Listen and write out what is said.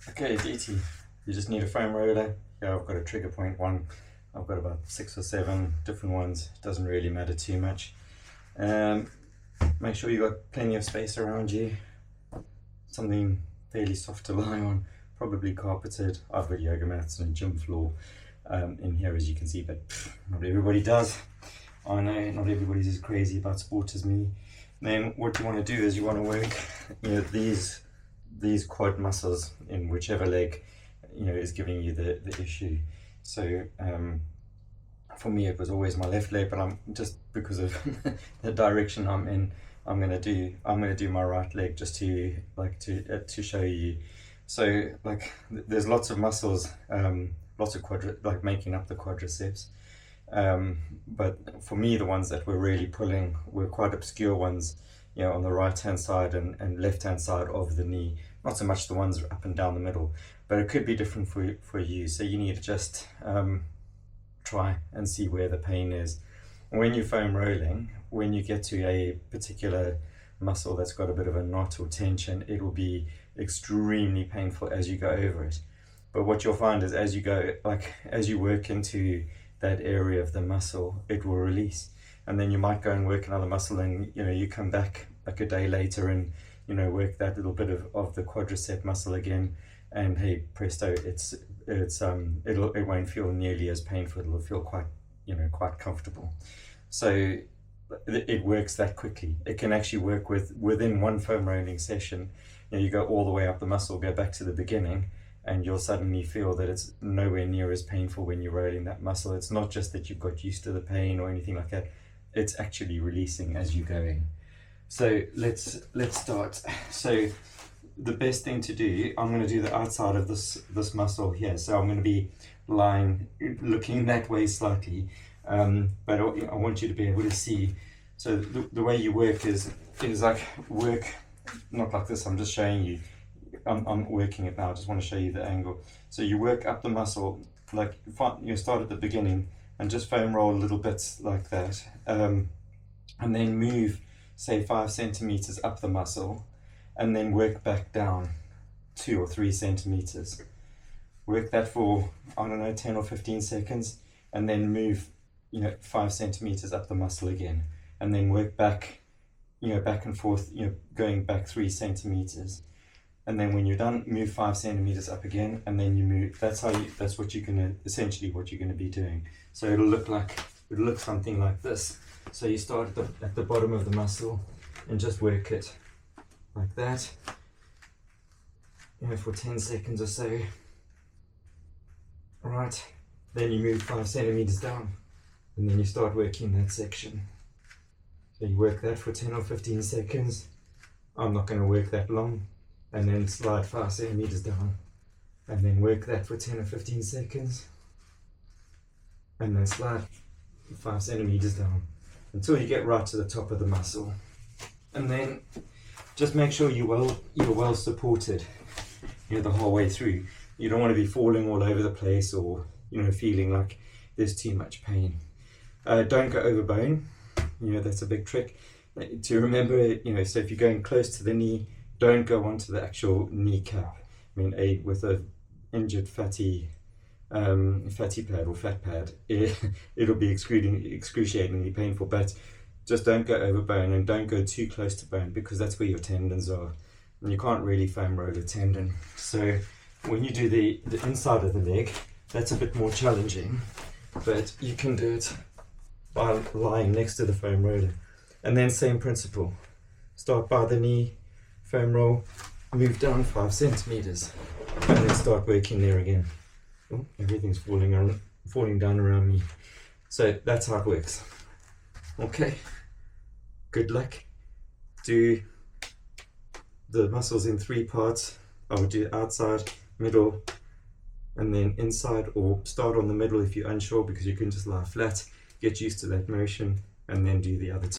Okay, it's easy. You just need a foam roller. Yeah, I've got a trigger point one. I've got about 6 or 7 different ones. It doesn't really matter too much. Make sure you've got plenty of space around you. Something fairly soft to lie on, probably carpeted. I've got yoga mats and a gym floor in here, as you can see, but not everybody does. I know not everybody's as crazy about sport as me. Then what you want to do is you want to work, these quad muscles in whichever leg is giving you the issue. So for me it was always my left leg, but I'm just because of the direction I'm in, I'm gonna do my right leg just to show you. So there's lots of muscles, lots of making up the quadriceps. But for me, the ones that were really pulling were quite obscure ones, on the right hand side and left hand side of the knee, not so much the ones up and down the middle, but it could be different for you. So you need to just try and see where the pain is. When you're foam rolling, when you get to a particular muscle that's got a bit of a knot or tension, it will be extremely painful as you go over it. But what you'll find is as you work into that area of the muscle, it will release, and then you might go and work another muscle, and you come back like a day later and work that little bit of the quadricep muscle again, and hey presto, it won't feel nearly as painful. It'll feel quite comfortable. So it works that quickly. It can actually work within one foam rolling session. You go all the way up the muscle, go back to the beginning, and you'll suddenly feel that it's nowhere near as painful when you're rolling that muscle. It's not just that you've got used to the pain or anything like that. It's actually releasing as you're going. So let's start. So the best thing to do, I'm going to do the outside of this muscle here. So I'm going to be looking that way slightly, but I want you to be able to see. So the way you work is work not like this. I'm just showing you. I'm working it now. I just want to show you the angle. So you work up the muscle, you start at the beginning and just foam roll little bits like that, and then move, say 5 centimeters up the muscle, and then work back down 2 or 3 centimeters. Work that for, I don't know, 10 or 15 seconds, and then move 5 centimeters up the muscle again, and then work back, back and forth, going back 3 centimeters. And then when you're done, move 5 centimeters up again, and then you move. That's what you're gonna be doing. So it'll look something like this. So you start at the bottom of the muscle and just work it like that, for 10 seconds or so. All right. Then you move 5 centimeters down, and then you start working that section. So you work that for 10 or 15 seconds. I'm not going to work that long. And then slide 5 centimeters down, and then work that for 10 or 15 seconds, and then slide 5 centimeters down until you get right to the top of the muscle. And then just make sure you're well supported the whole way through. You don't want to be falling all over the place or feeling like there's too much pain. Don't go over bone. That's a big trick to remember. So if you're going close to the knee, don't go onto the actual kneecap. With a injured fatty pad or fat pad, it'll be excruciatingly painful. But just don't go over bone, and don't go too close to bone, because that's where your tendons are, and you can't really foam roll a tendon. So when you do the inside of the leg, that's a bit more challenging, but you can do it by lying next to the foam roller. And then same principle, start by the knee, foam roll, move down 5 centimeters, and then start working there again. Oh, everything's falling down around me. So that's how it works. Okay, good luck. Do the muscles in 3 parts. I would do outside, middle, and then inside, or start on the middle if you're unsure, because you can just lie flat, get used to that motion, and then do the other two.